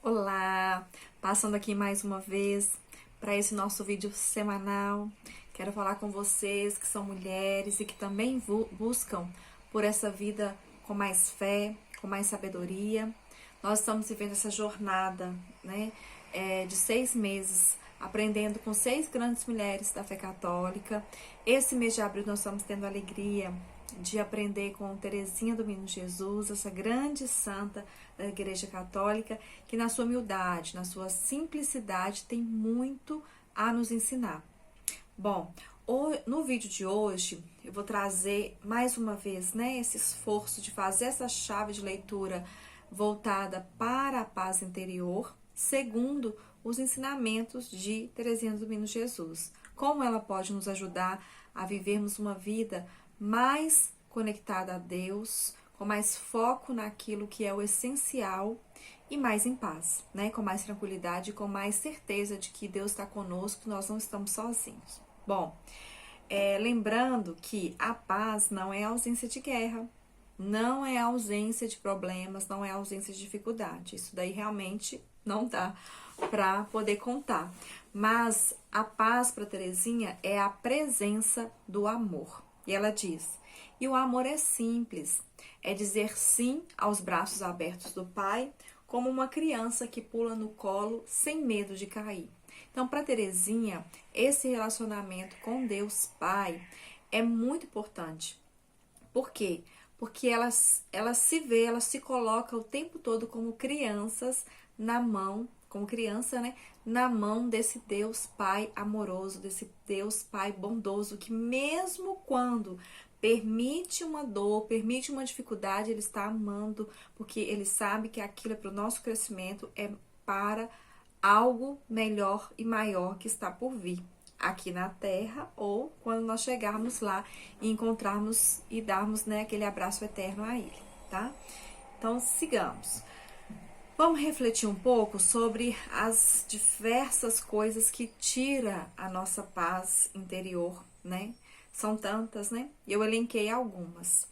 Olá, passando aqui mais uma vez para esse nosso vídeo semanal. Quero falar com vocês que são mulheres e que também buscam por essa vida com mais fé, com mais sabedoria. Nós estamos vivendo essa jornada, né, de 6 meses, aprendendo com 6 grandes mulheres da fé católica. Esse mês de abril nós estamos tendo a alegria de aprender com Teresinha do Menino Jesus, essa grande santa da Igreja Católica, que na sua humildade, na sua simplicidade, tem muito a nos ensinar. Bom, no vídeo de hoje eu vou trazer mais uma vez, né, esse esforço de fazer essa chave de leitura voltada para a paz interior, segundo os ensinamentos de Teresinha do Menino Jesus. Como ela pode nos ajudar a vivermos uma vida mais conectada a Deus, com mais foco naquilo que é o essencial e mais em paz, né? Com mais tranquilidade, com mais certeza de que Deus está conosco, que nós não estamos sozinhos. Bom, lembrando que a paz não é ausência de guerra, não é ausência de problemas, não é ausência de dificuldade. Isso daí realmente não dá para poder contar. Mas a paz para Teresinha é a presença do amor. E ela diz: e o amor é simples, é dizer sim aos braços abertos do Pai, como uma criança que pula no colo sem medo de cair. Então, para Teresinha, esse relacionamento com Deus Pai é muito importante. Por quê? Porque ela se vê, ela se coloca o tempo todo como crianças na mão, como criança, né? Na mão desse Deus Pai amoroso, desse Deus Pai bondoso, que mesmo quando permite uma dor, permite uma dificuldade, ele está amando, porque ele sabe que aquilo é para o nosso crescimento, é para algo melhor e maior que está por vir aqui na Terra, ou quando nós chegarmos lá e encontrarmos e darmos, né, aquele abraço eterno a Ele, tá? Então, sigamos. Vamos refletir um pouco sobre as diversas coisas que tira a nossa paz interior, né? São tantas, né? Eu elenquei algumas.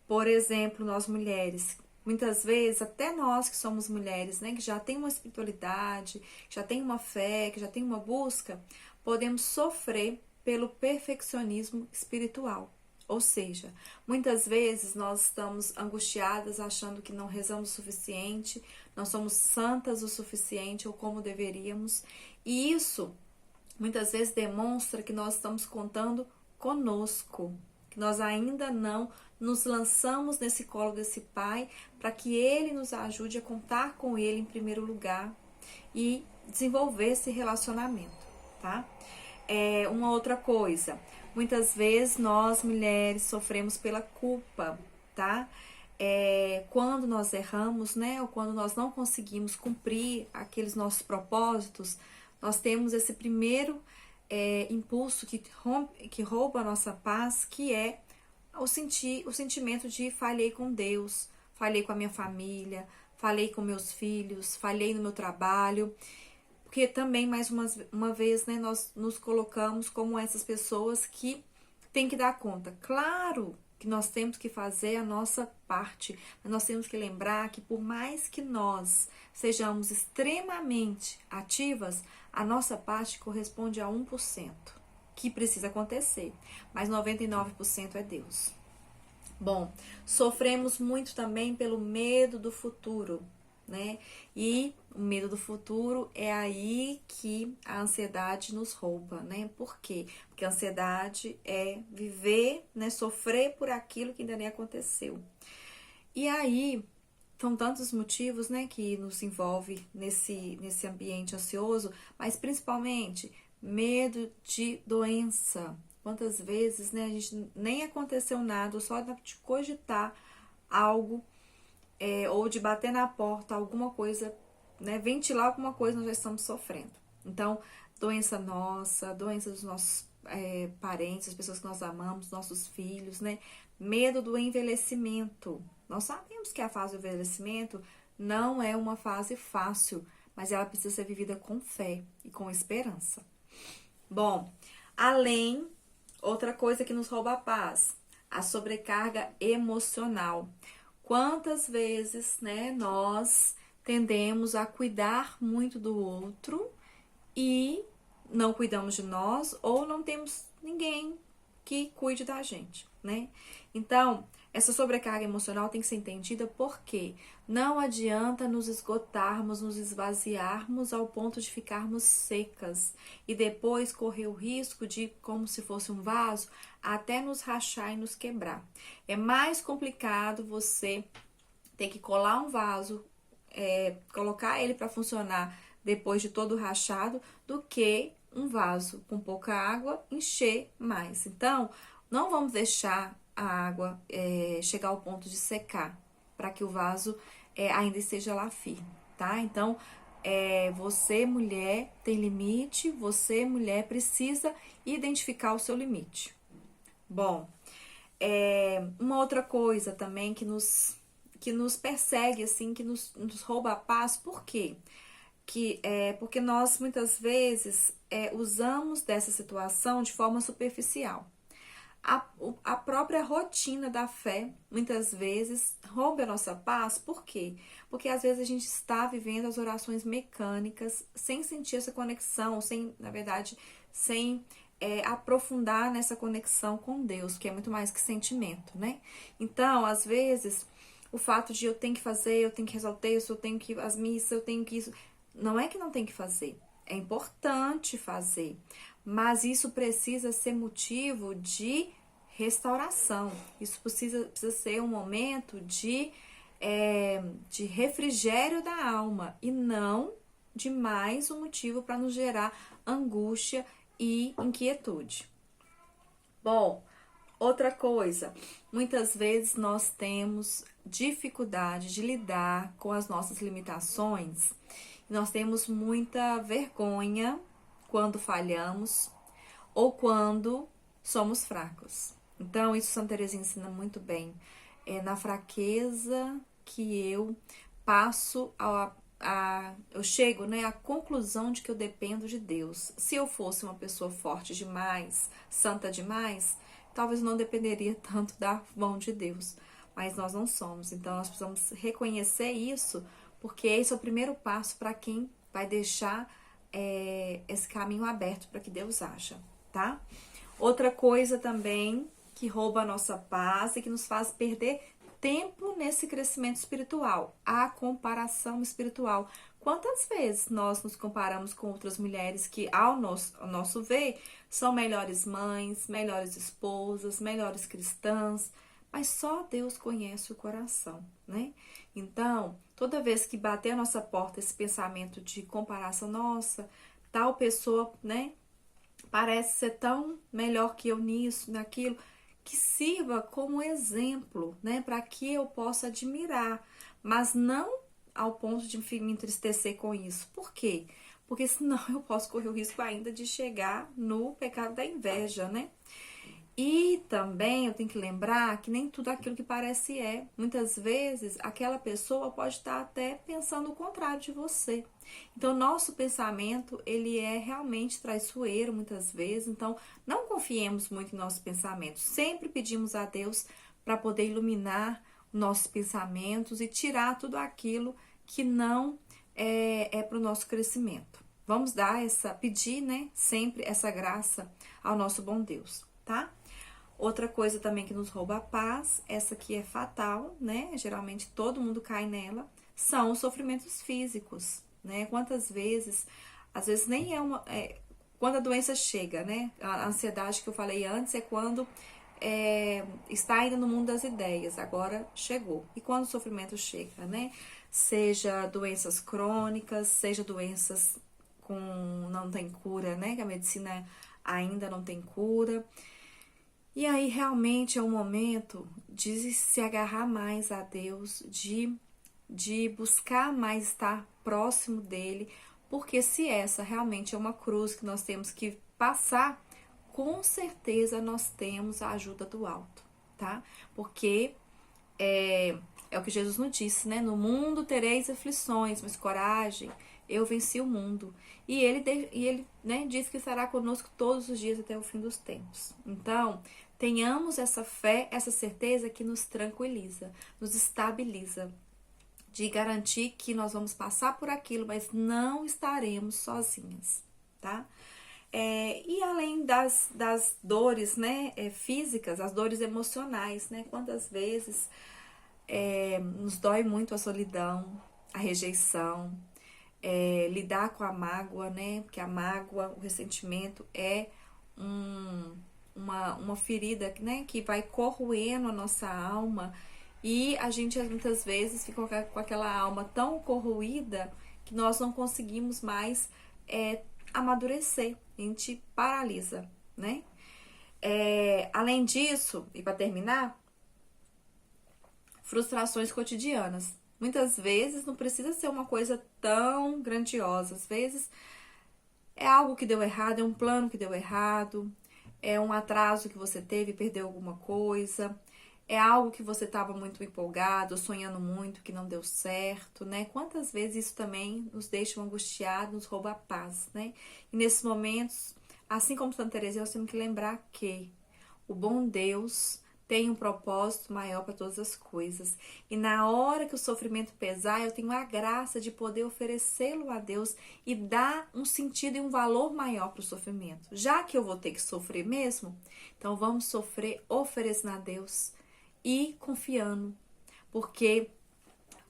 Por exemplo, nós mulheres, muitas vezes, até nós que somos mulheres, né, que já tem uma espiritualidade, que já tem uma fé, que já tem uma busca, podemos sofrer pelo perfeccionismo espiritual. Ou seja, muitas vezes nós estamos angustiadas achando que não rezamos o suficiente, não somos santas o suficiente ou como deveríamos, e isso muitas vezes demonstra que nós estamos contando conosco, que nós ainda não nos lançamos nesse colo desse Pai para que Ele nos ajude a contar com Ele em primeiro lugar e desenvolver esse relacionamento, tá? Uma outra coisa, muitas vezes nós mulheres sofremos pela culpa, tá? Quando nós erramos, né, ou quando nós não conseguimos cumprir aqueles nossos propósitos, nós temos esse primeiro impulso que rouba a nossa paz, que é o sentimento de falhei com Deus, falhei com a minha família, falhei com meus filhos, falhei no meu trabalho. Porque também, mais uma vez, né, nós nos colocamos como essas pessoas que têm que dar conta. Claro que nós temos que fazer a nossa parte, mas nós temos que lembrar que por mais que nós sejamos extremamente ativas, a nossa parte corresponde a 1% que precisa acontecer, mas 99% é Deus. Bom, sofremos muito também pelo medo do futuro, né? E o medo do futuro é aí que a ansiedade nos rouba, né? Por quê? Porque a ansiedade é viver, né? Sofrer por aquilo que ainda nem aconteceu. E aí, são tantos motivos, né, que nos envolve nesse ambiente ansioso, mas principalmente medo de doença. Quantas vezes, né, a gente nem aconteceu nada, só de cogitar algo ou de bater na porta alguma coisa, né, ventilar alguma coisa, nós já estamos sofrendo. Então, doença nossa, doença dos nossos parentes, as pessoas que nós amamos, nossos filhos, né? Medo do envelhecimento. Nós sabemos que a fase do envelhecimento não é uma fase fácil, mas ela precisa ser vivida com fé e com esperança. Bom, além, outra coisa que nos rouba a paz, a sobrecarga emocional. Quantas vezes, né, nós tendemos a cuidar muito do outro e não cuidamos de nós ou não temos ninguém que cuide da gente, né? Então, essa sobrecarga emocional tem que ser entendida porque não adianta nos esgotarmos, nos esvaziarmos ao ponto de ficarmos secas e depois correr o risco de, como se fosse um vaso, até nos rachar e nos quebrar. É mais complicado você ter que colar um vaso, colocar ele para funcionar depois de todo rachado, do que um vaso com pouca água encher mais. Então, não vamos deixar a água chegar ao ponto de secar, para que o vaso ainda esteja lá firme, tá? Então, você, mulher, tem limite, você, mulher, precisa identificar o seu limite. Bom, uma outra coisa também que nos persegue, assim, que nos rouba a paz, por quê? Porque nós muitas vezes usamos dessa situação de forma superficial. A própria rotina da fé, muitas vezes, rouba a nossa paz. Por quê? Porque às vezes a gente está vivendo as orações mecânicas, sem sentir essa conexão, na verdade, sem aprofundar nessa conexão com Deus, que é muito mais que sentimento, né? Então, às vezes, o fato de eu tenho que fazer, eu tenho que rezar o texto, eu tenho que ir às missas, eu tenho que isso. Não é que não tem que fazer, é importante fazer, mas isso precisa ser motivo de restauração. Isso precisa ser um momento de refrigério da alma e não de mais um motivo para nos gerar angústia e inquietude. Bom, outra coisa, muitas vezes nós temos dificuldade de lidar com as nossas limitações. Nós temos muita vergonha quando falhamos ou quando somos fracos. Então, isso Santa Teresinha ensina muito bem. É na fraqueza que eu passo eu chego, né, à conclusão de que eu dependo de Deus. Se eu fosse uma pessoa forte demais, santa demais, talvez eu não dependeria tanto da mão de Deus. Mas nós não somos. Então, nós precisamos reconhecer isso, porque esse é o primeiro passo para quem vai deixar esse caminho aberto para que Deus haja, tá? Outra coisa também que rouba a nossa paz e que nos faz perder tempo nesse crescimento espiritual, a comparação espiritual. Quantas vezes nós nos comparamos com outras mulheres que, ao nosso ver, são melhores mães, melhores esposas, melhores cristãs, mas só Deus conhece o coração, né? Então, toda vez que bater a nossa porta esse pensamento de comparação, nossa, tal pessoa, né, parece ser tão melhor que eu nisso, naquilo, que sirva como exemplo, né, para que eu possa admirar, mas não ao ponto de me entristecer com isso. Por quê? Porque senão eu posso correr o risco ainda de chegar no pecado da inveja, né? E também eu tenho que lembrar que nem tudo aquilo que parece é. Muitas vezes aquela pessoa pode estar até pensando o contrário de você. Então, nosso pensamento, ele é realmente traiçoeiro muitas vezes. Então, não confiemos muito em nossos pensamentos. Sempre pedimos a Deus para poder iluminar nossos pensamentos e tirar tudo aquilo que não é para o nosso crescimento. Vamos pedir, né, sempre essa graça ao nosso bom Deus, tá? Outra coisa também que nos rouba a paz, essa que é fatal, né? Geralmente todo mundo cai nela, são os sofrimentos físicos, né? Quantas vezes, às vezes nem quando a doença chega, né? A ansiedade que eu falei antes é quando está ainda no mundo das ideias, agora chegou. E quando o sofrimento chega, né? Seja doenças crônicas, seja doenças não tem cura, né? Que a medicina ainda não tem cura. E aí realmente é um momento de se agarrar mais a Deus, de buscar mais estar próximo dele, porque se essa realmente é uma cruz que nós temos que passar, com certeza nós temos a ajuda do alto, tá? Porque é o que Jesus nos disse, né? No mundo tereis aflições, mas coragem, eu venci o mundo. E ele né, diz que estará conosco todos os dias até o fim dos tempos. Então, tenhamos essa fé, essa certeza que nos tranquiliza, nos estabiliza. de garantir que nós vamos passar por aquilo, mas não estaremos sozinhas, tá? E além das dores, né, físicas, as dores emocionais, né? Quantas vezes nos dói muito a solidão, a rejeição, lidar com a mágoa, né? Porque a mágoa, o ressentimento é uma ferida, né? Que vai corroendo a nossa alma e a gente muitas vezes fica com aquela alma tão corroída que nós não conseguimos mais amadurecer, a gente paralisa, né? Além disso, e para terminar, frustrações cotidianas. Muitas vezes não precisa ser uma coisa tão grandiosa. Às vezes é algo que deu errado, é um plano que deu errado, é um atraso que você teve, perdeu alguma coisa, é algo que você estava muito empolgado, sonhando muito, que não deu certo, né? Quantas vezes isso também nos deixa angustiados, nos rouba a paz, né? E nesses momentos, assim como Santa Teresinha, nós temos que lembrar que o bom Deus tem um propósito maior para todas as coisas. E na hora que o sofrimento pesar, eu tenho a graça de poder oferecê-lo a Deus e dar um sentido e um valor maior para o sofrimento. Já que eu vou ter que sofrer mesmo, então vamos sofrer oferecendo a Deus e confiando. Porque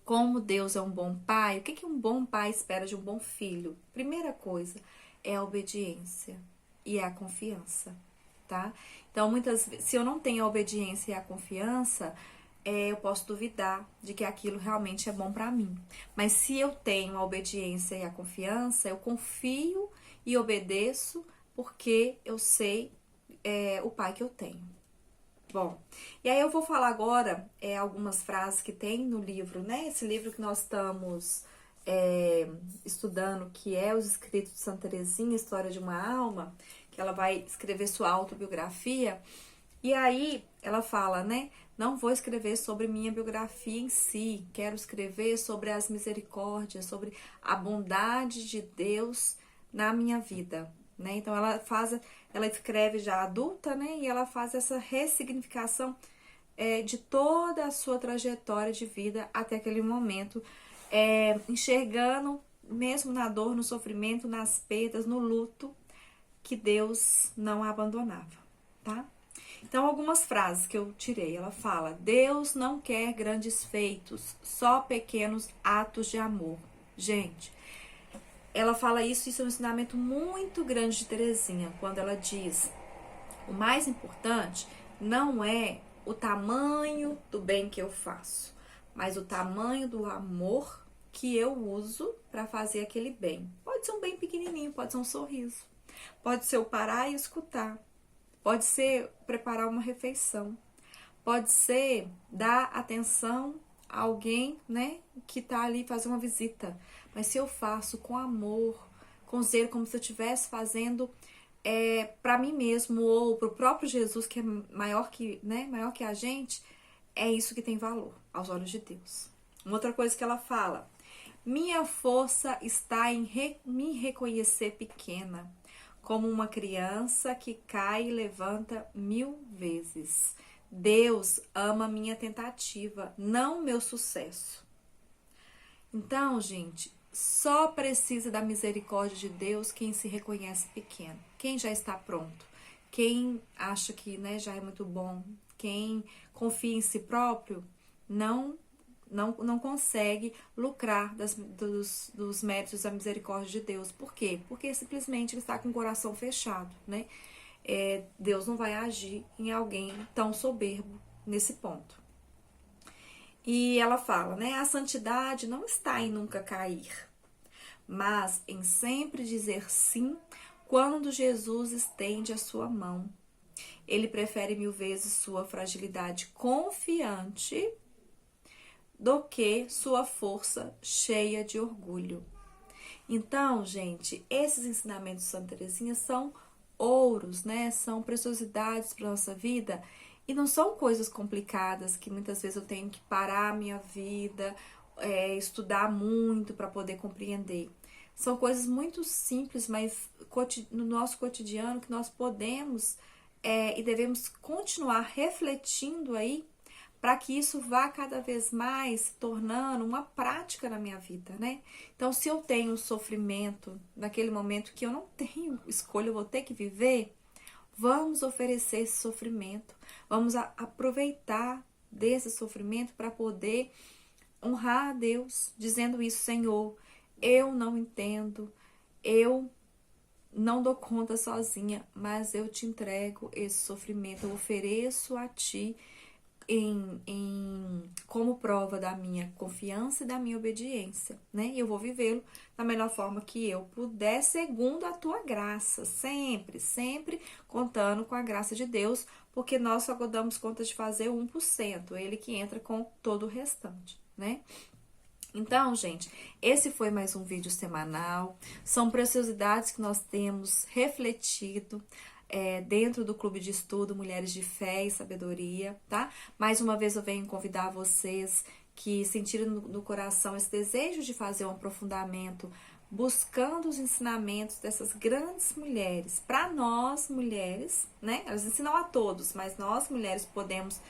como Deus é um bom pai, o que um bom pai espera de um bom filho? Primeira coisa é a obediência e a confiança, tá? Então, muitas vezes, se eu não tenho a obediência e a confiança, eu posso duvidar de que aquilo realmente é bom para mim. Mas se eu tenho a obediência e a confiança, eu confio e obedeço porque eu sei o pai que eu tenho. Bom, e aí eu vou falar agora algumas frases que tem no livro, né? Esse livro que nós estamos estudando, que é Os Escritos de Santa Teresinha, História de uma Alma, que ela vai escrever sua autobiografia. E aí ela fala, né? Não vou escrever sobre minha biografia em si, quero escrever sobre as misericórdias, sobre a bondade de Deus na minha vida, né? Então ela escreve já adulta, né? E ela faz essa ressignificação de toda a sua trajetória de vida até aquele momento, enxergando, mesmo na dor, no sofrimento, nas perdas, no luto, que Deus não a abandonava, tá? Então, algumas frases que eu tirei. Ela fala: Deus não quer grandes feitos, só pequenos atos de amor. Gente, ela fala isso é um ensinamento muito grande de Teresinha, quando ela diz: o mais importante não é o tamanho do bem que eu faço, mas o tamanho do amor que eu uso para fazer aquele bem. Pode ser um bem pequenininho, pode ser um sorriso, pode ser o parar e escutar, pode ser preparar uma refeição, pode ser dar atenção a alguém, né, que está ali fazer uma visita. Mas se eu faço com amor, com zelo, como se eu estivesse fazendo para mim mesmo ou para o próprio Jesus, que é maior que a gente, é isso que tem valor aos olhos de Deus. Uma outra coisa que ela fala: minha força está em me reconhecer pequena, como uma criança que cai e levanta 1000 vezes. Deus ama minha tentativa, não meu sucesso. Então, gente, só precisa da misericórdia de Deus quem se reconhece pequeno, quem já está pronto, quem acha que, né, já é muito bom, quem confia em si próprio, não consegue lucrar dos méritos da misericórdia de Deus. Por quê? Porque simplesmente ele está com o coração fechado, né? Deus não vai agir em alguém tão soberbo nesse ponto. E ela fala, né? A santidade não está em nunca cair, mas em sempre dizer sim quando Jesus estende a sua mão. Ele prefere 1000 vezes sua fragilidade confiante do que sua força cheia de orgulho. Então, gente, esses ensinamentos de Santa Teresinha são ouros, né? São preciosidades para nossa vida e não são coisas complicadas que muitas vezes eu tenho que parar a minha vida, estudar muito para poder compreender. São coisas muito simples, mas no nosso cotidiano que nós podemos e devemos continuar refletindo aí para que isso vá cada vez mais se tornando uma prática na minha vida, né? Então, se eu tenho sofrimento naquele momento que eu não tenho escolha, eu vou ter que viver, vamos oferecer esse sofrimento, vamos aproveitar desse sofrimento para poder honrar a Deus, dizendo isso: Senhor, eu não entendo, eu não dou conta sozinha, mas eu te entrego esse sofrimento, eu ofereço a ti como prova da minha confiança e da minha obediência, né? E eu vou vivê-lo da melhor forma que eu puder, segundo a tua graça, sempre, sempre contando com a graça de Deus, porque nós só damos conta de fazer 1%, ele que entra com todo o restante, né? Então, gente, esse foi mais um vídeo semanal. São preciosidades que nós temos refletido dentro do Clube de Estudo Mulheres de Fé e Sabedoria, tá? Mais uma vez eu venho convidar vocês que sentiram no coração esse desejo de fazer um aprofundamento, buscando os ensinamentos dessas grandes mulheres. Para nós, mulheres, né? Elas ensinam a todos, mas nós, mulheres, podemos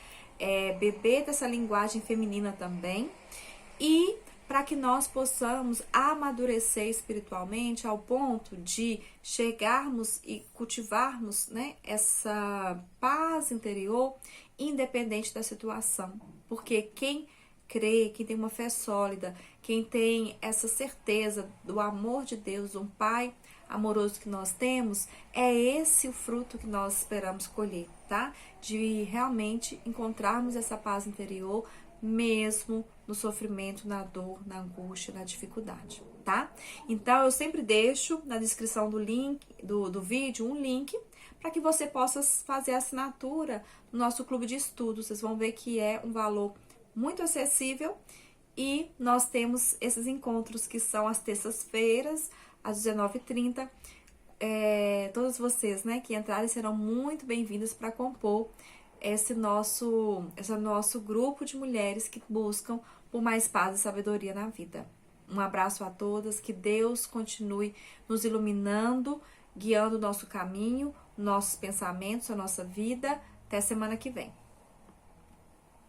beber dessa linguagem feminina também. E para que nós possamos amadurecer espiritualmente ao ponto de chegarmos e cultivarmos, né, essa paz interior, independente da situação. Porque quem crê, quem tem uma fé sólida, quem tem essa certeza do amor de Deus, um Pai amoroso que nós temos, é esse o fruto que nós esperamos colher, tá? De realmente encontrarmos essa paz interior, mesmo no sofrimento, na dor, na angústia, na dificuldade, tá? Então, eu sempre deixo na descrição do link do vídeo um link para que você possa fazer a assinatura no nosso clube de estudos. Vocês vão ver que é um valor muito acessível e nós temos esses encontros que são às terças-feiras, às 19h30. Todas vocês, né, que entrarem serão muito bem-vindas para compor esse nosso grupo de mulheres que buscam por mais paz e sabedoria na vida. Um abraço a todas, que Deus continue nos iluminando, guiando o nosso caminho, nossos pensamentos, a nossa vida. Até semana que vem.